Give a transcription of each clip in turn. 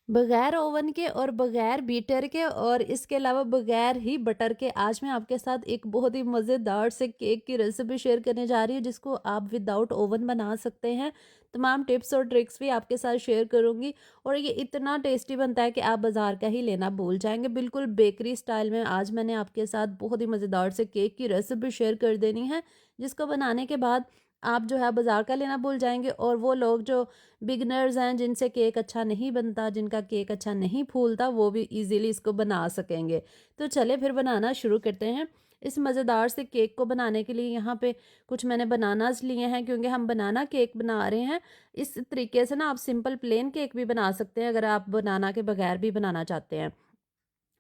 बगैर ओवन के और बगैर बीटर के और इसके अलावा बगैर ही बटर के आज मैं आपके साथ एक बहुत ही मज़ेदार से केक की रेसिपी शेयर करने जा रही हूँ जिसको आप विदाउट ओवन बना सकते हैं। तमाम टिप्स और ट्रिक्स भी आपके साथ शेयर करूँगी और ये इतना टेस्टी बनता है कि आप बाज़ार का ही लेना भूल जाएँगे। बिल्कुल बेकरी स्टाइल में आज मैंने आपके साथ बहुत ही मज़ेदार से केक की रेसिपी शेयर कर देनी है, जिसको बनाने के बाद आप जो है बाज़ार का लेना भूल जाएँगे और वो लोग जो बिगिनर्स हैं जिनसे केक अच्छा नहीं बनता, जिनका केक अच्छा नहीं फूलता, वो भी ईज़िली इसको बना सकेंगे। तो चलिए फिर बनाना शुरू करते हैं। इस मज़ेदार से केक को बनाने के लिए यहाँ पे कुछ मैंने बनानास लिए हैं क्योंकि हम बनाना केक बना रहे हैं। इस तरीके से ना आप सिंपल प्लेन केक भी बना सकते हैं अगर आप बनाना के बगैर भी बनाना चाहते हैं।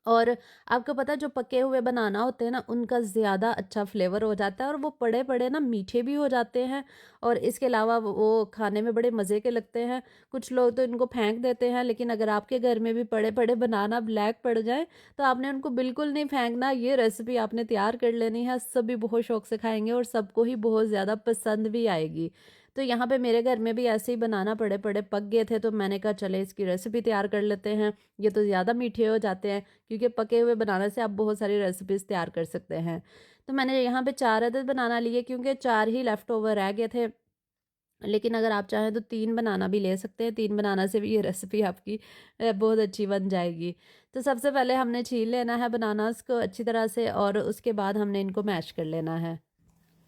और आपको पता है जो पके हुए बनाना होते हैं ना उनका ज़्यादा अच्छा फ्लेवर हो जाता है और वो पड़े-पड़े ना मीठे भी हो जाते हैं और इसके अलावा वो खाने में बड़े मज़े के लगते हैं। कुछ लोग तो इनको फेंक देते हैं, लेकिन अगर आपके घर में भी पड़े-पड़े बनाना ब्लैक पड़ जाएँ तो आपने उनको बिल्कुल नहीं फेंकना, ये रेसिपी आपने तैयार कर लेनी है। सभी बहुत शौक से खाएँगे और सबको ही बहुत ज़्यादा पसंद भी आएगी। तो यहाँ पे मेरे घर में भी ऐसे ही बनाना पड़े-पड़े पक गए थे, तो मैंने कहा चले इसकी रेसिपी तैयार कर लेते हैं। ये तो ज़्यादा मीठे हो जाते हैं क्योंकि पके हुए बनाने से आप बहुत सारी रेसिपीज़ तैयार कर सकते हैं। तो मैंने यहाँ पे 4 अदद बनाना लिए क्योंकि 4 ही लेफ्ट ओवर रह गए थे। लेकिन अगर आप चाहें तो 3 बनाना भी ले सकते हैं, 3 बनाना से भी ये रेसिपी आपकी बहुत अच्छी बन जाएगी। तो सबसे पहले हमने छील लेना है बनानास को अच्छी तरह से और उसके बाद हमने इनको मैश कर लेना है।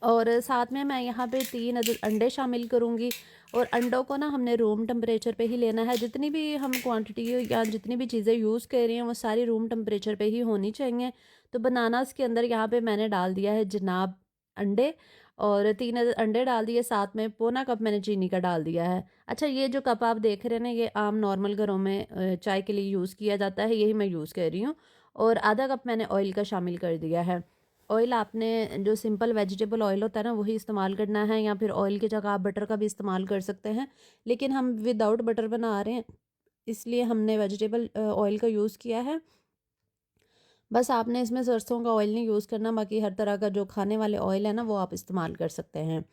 और साथ में मैं यहाँ पे 3 अंडे शामिल करूँगी और अंडों को ना हमने रूम टेम्परेचर पे ही लेना है। जितनी भी हम क्वांटिटी या जितनी भी चीज़ें यूज़ कर रही हैं वो सारी रूम टेम्परेचर पे ही होनी चाहिए। तो बनानास के अंदर यहाँ पे मैंने डाल दिया है जनाब अंडे और 3 अंडे डाल दिए, साथ में पौना कप मैंने चीनी का डाल दिया है। अच्छा, ये जो कप आप देख रहे हैं ना ये आम नॉर्मल घरों में चाय के लिए यूज़ किया जाता है, यही मैं यूज़ कर रही हूँ। और आधा कप मैंने ऑयल का शामिल कर दिया है। ऑयल आपने जो सिंपल वेजिटेबल ऑयल होता है ना वही इस्तेमाल करना है, या फिर ऑयल की जगह आप बटर का भी इस्तेमाल कर सकते हैं। लेकिन हम विदाउट बटर बना रहे हैं इसलिए हमने वेजिटेबल ऑयल का यूज़ किया है। बस आपने इसमें सरसों का ऑयल नहीं यूज़ करना, बाकी हर तरह का जो खाने वाले ऑयल है ना वो आप इस्तेमाल कर सकते हैं।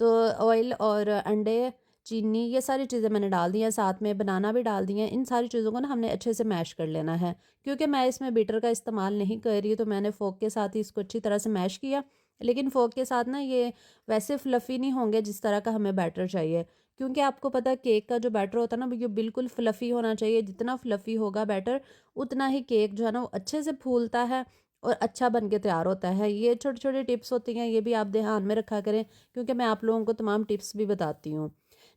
तो ऑयल और अंडे, चीनी, ये सारी चीज़ें मैंने डाल दी हैं, साथ में बनाना भी डाल दिए हैं। इन सारी चीज़ों को ना हमने अच्छे से मैश कर लेना है। क्योंकि मैं इसमें बीटर का इस्तेमाल नहीं कर रही, तो मैंने फ़ोर्क के साथ ही इसको अच्छी तरह से मैश किया। लेकिन फ़ोर्क के साथ ना ये वैसे फ्लफ़ी नहीं होंगे जिस तरह का हमें बैटर चाहिए। क्योंकि आपको पता है केक का जो बैटर होता है ना, ये बिल्कुल फ्लफ़ी होना चाहिए। जितना फ्लफ़ी होगा बैटर, उतना ही केक जो है ना वो अच्छे से फूलता है और अच्छा बन के तैयार होता है। ये छोटी-छोटी टिप्स होती हैं, ये भी आप ध्यान में रखा करें क्योंकि मैं आप लोगों को तमाम टिप्स भी बताती हूँ।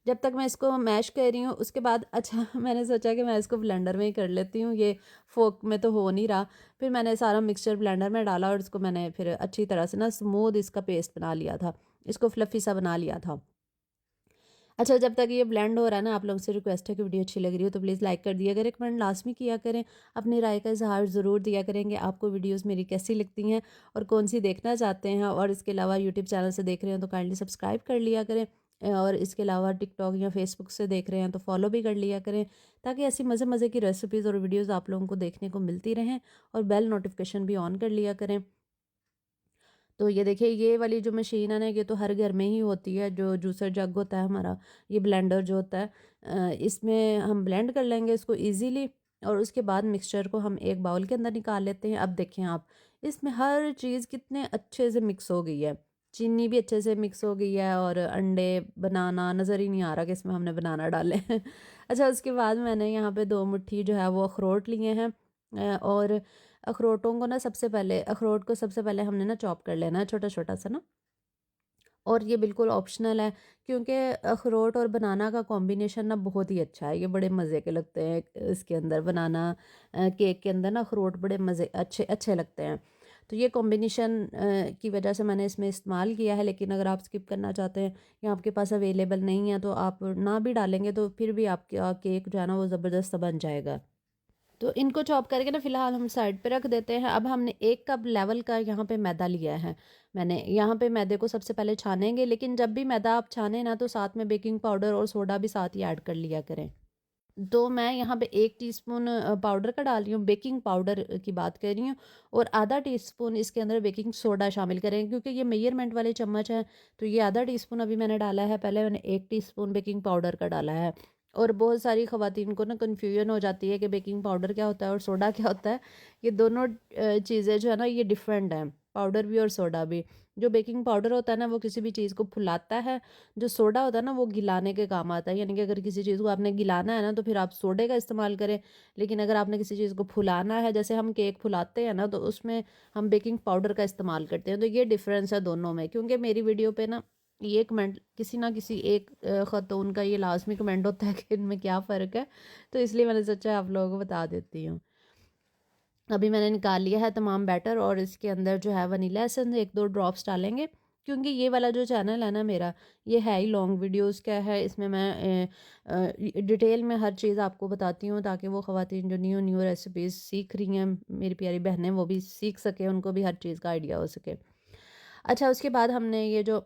जब तक मैं इसको मैश कर रही हूँ उसके बाद अच्छा मैंने सोचा कि मैं इसको ब्लेंडर में ही कर लेती हूँ, ये फ़ोर्क में तो हो नहीं रहा। फिर मैंने सारा मिक्सचर ब्लेंडर में डाला और इसको मैंने फिर अच्छी तरह से ना स्मूथ इसका पेस्ट बना लिया था। इसको फ्लफ़ी सा बना लिया था। अच्छा, जब तक ये ब्लेंड हो रहा है ना, आप लोगों से रिक्वेस्ट है कि वीडियो अच्छी लग रही हो तो प्लीज़ लाइक कर दिया करें, कमेंट लाज़मी किया करें, अपनी राय का इज़हार ज़रूर दिया करेंगे। आपको वीडियोज़ मेरी कैसी लगती हैं और कौन-सी देखना चाहते हैं, और इसके अलावा यूट्यूब चैनल से देख रहे हैं तो काइंडली सब्सक्राइब कर लिया करें। और इसके अलावा टिकटॉक या फेसबुक से देख रहे हैं तो फॉलो भी कर लिया करें, ताकि ऐसी मज़े-मज़े की रेसिपीज़ और वीडियोज़ आप लोगों को देखने को मिलती रहें, और बेल नोटिफ़िकेशन भी ऑन कर लिया करें। तो ये देखिए, ये वाली जो मशीन है ना ये तो हर घर में ही होती है, जो जूसर जग होता है हमारा, ये ब्लेंडर जो होता है, इसमें हम ब्लेंड कर लेंगे इसको इजीली। और उसके बाद मिक्सचर को हम एक बाउल के अंदर निकाल लेते हैं। अब देखें आप, इसमें हर चीज़ कितने अच्छे से मिक्स हो गई है, चीनी भी अच्छे से मिक्स हो गई है और अंडे, बनाना नज़र ही नहीं आ रहा कि इसमें हमने बनाना डाले हैं। अच्छा, उसके बाद मैंने यहाँ पे 2 मुट्ठी जो है वो अखरोट लिए हैं। और अखरोटों को ना सबसे पहले, अखरोट को सबसे पहले हमने ना चॉप कर लेना है छोटा-छोटा सा ना। और ये बिल्कुल ऑप्शनल है क्योंकि अखरोट और बनाना का कॉम्बिनेशन ना बहुत ही अच्छा है, ये बड़े मज़े के लगते हैं। इसके अंदर बनाना केक के अंदर ना अखरोट बड़े मज़े अच्छे अच्छे लगते हैं। तो ये कॉम्बिनेशन की वजह से मैंने इसमें इस्तेमाल किया है, लेकिन अगर आप स्किप करना चाहते हैं या आपके पास अवेलेबल नहीं है तो आप ना भी डालेंगे तो फिर भी आपका केक जो है ना वो ज़बरदस्त सा बन जाएगा। तो इनको चॉप करके ना फ़िलहाल हम साइड पे रख देते हैं। अब हमने 1 कप लेवल का यहाँ पे मैदा लिया है। मैंने यहाँ पे मैदे को सबसे पहले छानेंगे, लेकिन जब भी मैदा आप छानें ना तो साथ में बेकिंग पाउडर और सोडा भी साथ ही ऐड कर लिया करें। तो मैं यहाँ पे 1 टीस्पून पाउडर का डाल रही हूँ, बेकिंग पाउडर की बात कर रही हूँ, और आधा टीस्पून इसके अंदर बेकिंग सोडा शामिल करें क्योंकि ये मेजरमेंट वाले चम्मच हैं। तो ये आधा टीस्पून अभी मैंने डाला है, पहले मैंने 1 टीस्पून बेकिंग पाउडर का डाला है। और बहुत सारी ख़वातीन को ना कन्फ्यूजन हो जाती है कि बेकिंग पाउडर क्या होता है और सोडा क्या होता है। ये दोनों चीज़ें जो है ना ये डिफरेंट हैं, पाउडर भी और सोडा भी। जो बेकिंग पाउडर होता है ना वो किसी भी चीज़ को फुलाता है, जो सोडा होता है ना वो गिलाने के काम आता है। यानी कि अगर किसी चीज़ को आपने गिलाना है ना तो फिर आप सोडे का इस्तेमाल करें, लेकिन अगर आपने किसी चीज़ को फुलाना है, जैसे हम केक फुलाते हैं ना, तो उसमें हम बेकिंग पाउडर का इस्तेमाल करते हैं। तो ये डिफरेंस है दोनों में, क्योंकि मेरी वीडियो पे ना ये कमेंट किसी ना किसी एक ख़ातून का ये लाज़मी कमेंट होता है कि इनमें क्या फ़र्क है, तो इसलिए मैंने सोचा आप लोगों को बता देती हूँ। अभी मैंने निकाल लिया है तमाम बैटर और इसके अंदर जो है वनीला एसेंस 1-2 ड्रॉप्स डालेंगे, क्योंकि ये वाला जो चैनल है ना मेरा, ये है ही लॉन्ग वीडियोज़ का है। इसमें मैं डिटेल में हर चीज़ आपको बताती हूँ, ताकि वो ख़वातीन जो न्यू न्यू रेसिपीज़ सीख रही हैं, मेरी प्यारी बहनें, वो भी सीख सकें, उनको भी हर चीज़ का आइडिया हो सके। अच्छा, उसके बाद हमने ये जो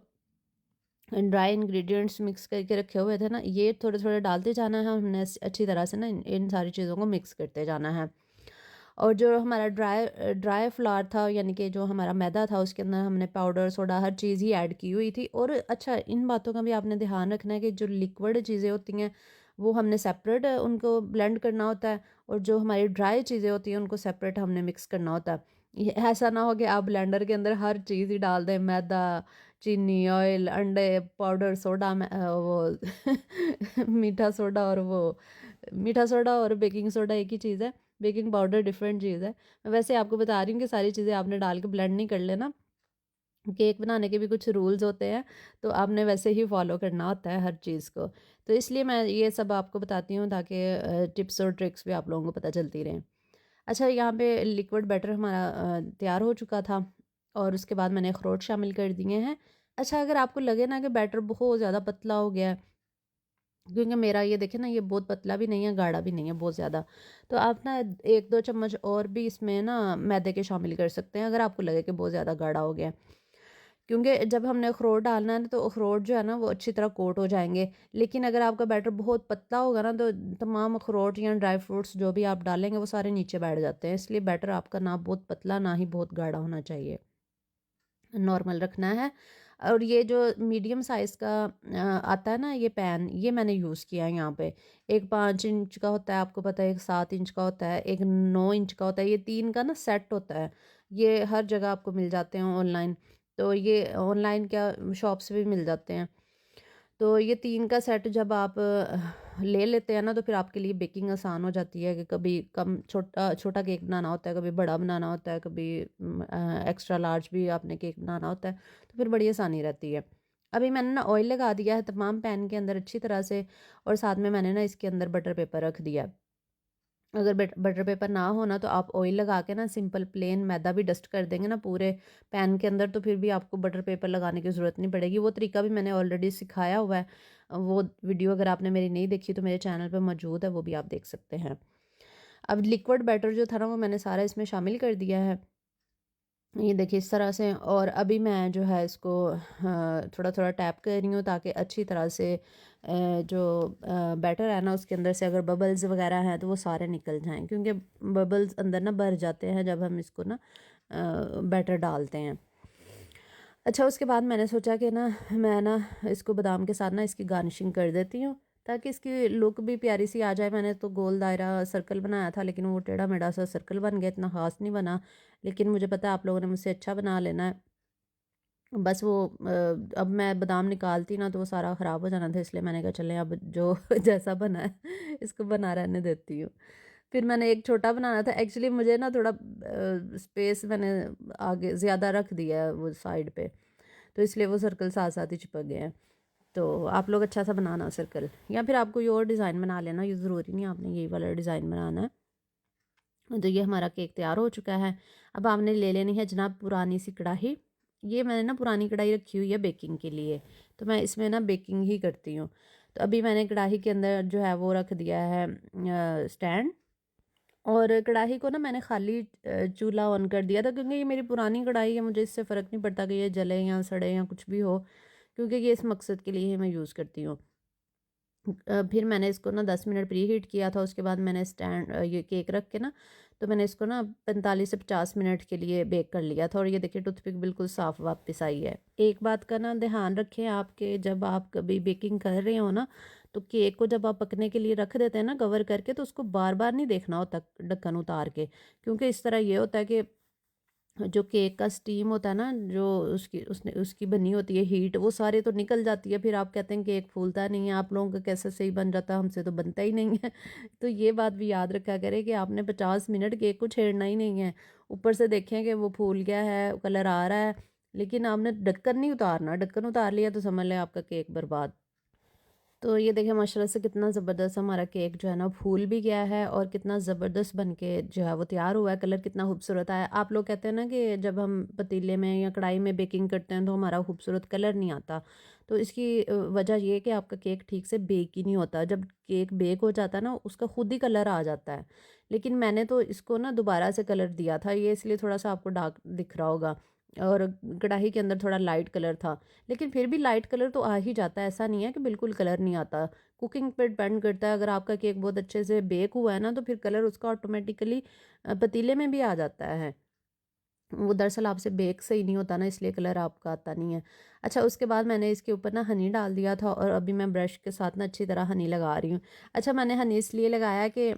ड्राई इंग्रेडिएंट्स मिक्स करके रखे हुए थे ना, ये थोड़े थोड़े डालते जाना है। हमने अच्छी तरह से ना इन सारी चीज़ों को मिक्स करते जाना है। और जो हमारा ड्राई फ्लावर था, यानी कि जो हमारा मैदा था, उसके अंदर हमने पाउडर सोडा हर चीज़ ही ऐड की हुई थी। और अच्छा, इन बातों का भी आपने ध्यान रखना है कि जो लिक्विड चीज़ें होती हैं वो हमने सेपरेट उनको ब्लेंड करना होता है, और जो हमारी ड्राई चीज़ें होती हैं उनको सेपरेट हमने मिक्स करना होता है। ये ऐसा ना हो कि आप ब्लेंडर के अंदर हर चीज़ ही डाल दें, मैदा, चीनी, ऑयल, अंडे, पाउडर, सोडा, वो मीठा सोडा, और वो मीठा सोडा और बेकिंग सोडा एक ही चीज़ है, बेकिंग पाउडर डिफरेंट चीज़ है। मैं वैसे आपको बता रही हूँ कि सारी चीज़ें आपने डाल के ब्लेंड नहीं कर लेना। केक बनाने के भी कुछ रूल्स होते हैं, तो आपने वैसे ही फॉलो करना होता है हर चीज़ को। तो इसलिए मैं ये सब आपको बताती हूँ, ताकि टिप्स और ट्रिक्स भी आप लोगों को पता चलती रहें। अच्छा, यहाँ पे लिक्विड बैटर हमारा तैयार हो चुका था, और उसके बाद मैंने अखरोट शामिल कर दिए हैं। अच्छा, अगर आपको लगे ना कि बैटर बहुत ज़्यादा पतला हो गया है, क्योंकि मेरा ये देखें ना, ये बहुत पतला भी नहीं है, गाढ़ा भी नहीं है बहुत ज़्यादा, तो आप ना 1-2 चम्मच और भी इसमें ना मैदे के शामिल कर सकते हैं, अगर आपको लगे कि बहुत ज़्यादा गाढ़ा हो गया है। क्योंकि जब हमने अखरोट डालना है ना, तो अखरोट जो है ना वो अच्छी तरह कोट हो जाएंगे। लेकिन अगर आपका बैटर बहुत पतला होगा ना, तो तमाम अखरोट या ड्राई फ्रूट्स जो भी आप डालेंगे वो सारे नीचे बैठ जाते हैं। इसलिए बैटर आपका ना बहुत पतला ना ही बहुत गाढ़ा होना चाहिए, नॉर्मल रखना है। और ये जो मीडियम साइज़ का आता है ना ये पैन, ये मैंने यूज़ किया है यहाँ पे। एक 5 इंच का होता है, आपको पता है, एक 7 इंच का होता है, एक 9 इंच का होता है, ये 3 का ना सेट होता है। ये हर जगह आपको मिल जाते हैं ऑनलाइन, तो ये ऑनलाइन क्या, शॉप से भी मिल जाते हैं। तो ये 3 का सेट जब आप ले लेते हैं ना, तो फिर आपके लिए बेकिंग आसान हो जाती है, कि कभी कम छोटा छोटा केक बनाना होता है, कभी बड़ा बनाना होता है, कभी एक्स्ट्रा लार्ज भी आपने केक बनाना होता है, तो फिर बड़ी आसानी रहती है। अभी मैंने ना ऑयल लगा दिया है तमाम पैन के अंदर अच्छी तरह से, और साथ में मैंने ना इसके अंदर बटर पेपर रख दिया है। अगर बटर पेपर ना हो ना, तो आप ऑयल लगा के ना सिंपल प्लेन मैदा भी डस्ट कर देंगे ना पूरे पैन के अंदर, तो फिर भी आपको बटर पेपर लगाने की ज़रूरत नहीं पड़ेगी। वो तरीका भी मैंने ऑलरेडी सिखाया हुआ है, वो वीडियो अगर आपने मेरी नहीं देखी तो मेरे चैनल पे मौजूद है, वो भी आप देख सकते हैं। अब लिक्विड बैटर जो था ना वो मैंने सारा इसमें शामिल कर दिया है, ये देखिए इस तरह से। और अभी मैं जो है इसको थोड़ा थोड़ा टैप कर रही हूँ, ताकि अच्छी तरह से जो बैटर है ना उसके अंदर से अगर बबल्स वगैरह हैं तो वो सारे निकल जाएं, क्योंकि बबल्स अंदर ना भर जाते हैं जब हम इसको ना बैटर डालते हैं। अच्छा, उसके बाद मैंने सोचा कि ना मैं ना इसको बादाम के साथ ना इसकी गार्निशिंग कर देती हूँ, ताकि इसकी लुक भी प्यारी सी आ जाए। मैंने तो गोल दायरा सर्कल बनाया था, लेकिन वो टेढ़ा मेढ़ा सा सर्कल बन गया, इतना ख़ास नहीं बना। लेकिन मुझे पता है आप लोगों ने मुझसे अच्छा बना लेना है। बस वो अब मैं बादाम निकालती ना तो वो सारा ख़राब हो जाना था, इसलिए मैंने कहा चलें अब जो जैसा बना है इसको बना रहने देती हूँ। फिर मैंने एक छोटा बनाना था, एक्चुअली मुझे ना थोड़ा स्पेस मैंने आगे ज़्यादा रख दिया है वो साइड पे, तो इसलिए वो सर्कल साथ साथ ही चिपक गए हैं। तो आप लोग अच्छा सा बनाना सर्कल, या फिर आप कोई और डिज़ाइन बना लेना, ये ज़रूरी नहीं आपने यही वाला डिज़ाइन बनाना है। तो ये हमारा केक तैयार हो चुका है। अब आपने ले लेनी है जनाब पुरानी सी कढ़ाई। ये मैंने ना पुरानी कढ़ाई रखी हुई है बेकिंग के लिए, तो मैं इसमें ना बेकिंग ही करती हूँ। तो अभी मैंने कढ़ाई के अंदर जो है वो रख दिया है स्टैंड, और कढ़ाई को ना मैंने खाली चूल्हा ऑन कर दिया था, क्योंकि ये मेरी पुरानी कढ़ाई है, मुझे इससे फ़र्क नहीं पड़ता कि ये जले या सड़े या कुछ भी हो, क्योंकि ये इस मकसद के लिए ही मैं यूज़ करती हूँ। फिर मैंने इसको ना 10 मिनट प्री हीट किया था। उसके बाद मैंने ये केक रख के ना, तो मैंने इसको ना 45 से 50 मिनट के लिए बेक कर लिया था। और ये देखिए टूथपिक बिल्कुल साफ़ वापस आई है। एक बात का ना ध्यान रखें आपके, जब आप कभी बेकिंग कर रहे हो ना, तो केक को जब आप पकने के लिए रख देते हैं ना कवर करके, तो उसको बार बार नहीं देखना होता ढक्कन उतार के, क्योंकि इस तरह ये होता है कि जो केक का स्टीम होता है ना, जो उसकी बनी होती है हीट, वो सारे तो निकल जाती है। फिर आप कहते हैं केक फूलता नहीं है, आप लोगों का कैसे सही बन जाता है, हमसे तो बनता ही नहीं है। तो ये बात भी याद रखा करें कि आपने 50 मिनट केक को छेड़ना ही नहीं है। ऊपर से देखें कि वो फूल गया है, कलर आ रहा है, लेकिन आपने ढक्कन नहीं उतारना। ढक्कन उतार लिया तो समझ लें आपका केक बर्बाद। तो ये देखिए माशाल्लाह से कितना ज़बरदस्त हमारा केक जो है ना फूल भी गया है, और कितना ज़बरदस्त बन के जो है वो तैयार हुआ है। कलर कितना खूबसूरत आया। आप लोग कहते हैं ना कि जब हम पतीले में या कढ़ाई में बेकिंग करते हैं तो हमारा खूबसूरत कलर नहीं आता, तो इसकी वजह ये है कि आपका केक ठीक से बेक ही नहीं होता। जब केक बेक हो जाता है ना, उसका खुद ही कलर आ जाता है। लेकिन मैंने तो इसको ना दोबारा से कलर दिया था, ये इसलिए थोड़ा सा आपको डार्क दिख रहा होगा। और कढ़ाई के अंदर थोड़ा लाइट कलर था, लेकिन फिर भी लाइट कलर तो आ ही जाता है। ऐसा नहीं है कि बिल्कुल कलर नहीं आता। कुकिंग पे डिपेंड करता है। अगर आपका केक बहुत अच्छे से बेक हुआ है ना, तो फिर कलर उसका ऑटोमेटिकली पतीले में भी आ जाता है। वो दरअसल आपसे बेक सही नहीं होता ना, इसलिए कलर आपका आता नहीं है। अच्छा, उसके बाद मैंने इसके ऊपर ना हनी डाल दिया था, और अभी मैं ब्रश के साथ ना अच्छी तरह हनी लगा रही हूँ। अच्छा, मैंने हनी इसलिए लगाया कि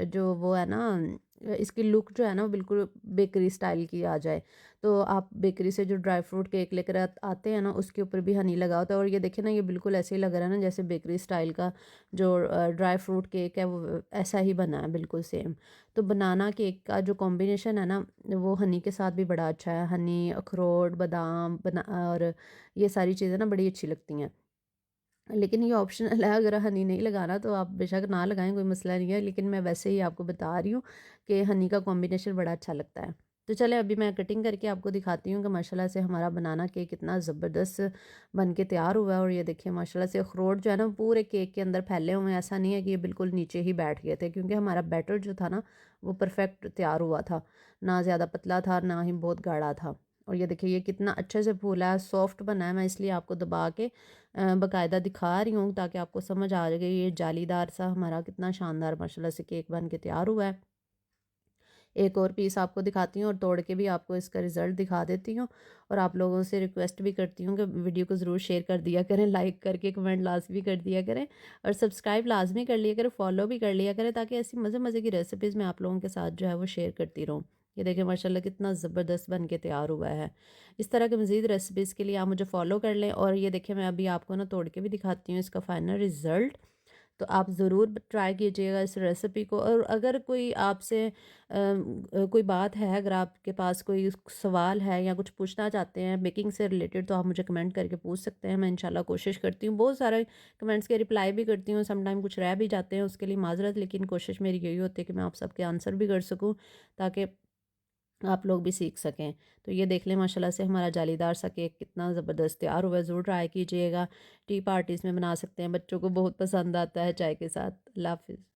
जो वो है ना, इसकी लुक जो है ना वो बिल्कुल बेकरी स्टाइल की आ जाए। तो आप बेकरी से जो ड्राई फ्रूट केक लेकर आते हैं ना, उसके ऊपर भी हनी लगा होता है। और ये देखिए ना, ये बिल्कुल ऐसे ही लग रहा है ना जैसे बेकरी स्टाइल का जो ड्राई फ्रूट केक है, वो ऐसा ही बना है बिल्कुल सेम। तो बनाना केक का जो कॉम्बिनेशन है ना, वो हनी के साथ भी बड़ा अच्छा है। हनी, अखरोट, बादाम बना, और ये सारी चीज़ें ना बड़ी अच्छी लगती हैं। लेकिन ये ऑप्शनल है, अगर हनी नहीं लगाना तो आप बेशक ना लगाएं, कोई मसला नहीं है। लेकिन मैं वैसे ही आपको बता रही हूँ कि हनी का कॉम्बिनेशन बड़ा अच्छा लगता है। तो चले अभी मैं कटिंग करके आपको दिखाती हूँ कि माशाल्लाह से हमारा बनाना केक कितना ज़बरदस्त बन के तैयार हुआ है। और ये देखिए माशाल्लाह से अखरोट जो है ना पूरे केक के अंदर फैले हुए हैं। ऐसा नहीं है कि ये बिल्कुल नीचे ही बैठ गए थे, क्योंकि हमारा बैटर जो था ना वो परफेक्ट तैयार हुआ था। ना ज़्यादा पतला था, ना ही बहुत गाढ़ा था। और ये देखिए ये कितना अच्छे से फूला है, सॉफ्ट बना है। मैं इसलिए आपको दबा के बाकायदा दिखा रही हूँ, ताकि आपको समझ आ जाए ये जालीदार सा हमारा कितना शानदार माशाल्लाह से केक बन के तैयार हुआ है। एक और पीस आपको दिखाती हूँ, और तोड़ के भी आपको इसका रिज़ल्ट दिखा देती हूँ। और आप लोगों से रिक्वेस्ट भी करती हूँ कि वीडियो को ज़रूर शेयर कर दिया करें, लाइक करके कमेंट लाजमी कर दिया करें, और सब्सक्राइब लाजमी कर लिया करें, फॉलो भी कर लिया करें, ताकि ऐसी मज़े मज़े की रेसिपीज़ मैं आप लोगों के साथ जो है वो शेयर करती रहूँ। ये देखिए माशाल्लाह कितना ज़बरदस्त बन के तैयार हुआ है। इस तरह के मज़ीद रेसिपीज़ के लिए आप मुझे फ़ॉलो कर लें। और ये देखिए मैं अभी आपको ना तोड़ के भी दिखाती हूँ इसका फाइनल रिज़ल्ट। तो आप ज़रूर ट्राई कीजिएगा इस रेसिपी को। और अगर कोई आपसे कोई बात है, अगर आपके पास कोई सवाल है या कुछ पूछना चाहते हैं बेकिंग से रिलेटेड, तो आप मुझे कमेंट करके पूछ सकते हैं। मैं इंशाल्लाह कोशिश करती हूँ, बहुत सारे कमेंट्स के रिप्लाई भी करती हूँ। समटाइम कुछ रह भी जाते हैं, उसके लिए माजरत, लेकिन कोशिश मेरी यही होती है कि मैं आप सबके आंसर भी कर सकूँ, ताकि आप लोग भी सीख सकें। तो ये देख लें माशाल्लाह से हमारा जालीदार सा केक कितना ज़बरदस्त तैयार हुआ है। ज़रूर ट्राई कीजिएगा। टी पार्टीज़ में बना सकते हैं, बच्चों को बहुत पसंद आता है चाय के साथ। अल्लाह हाफ़िज़।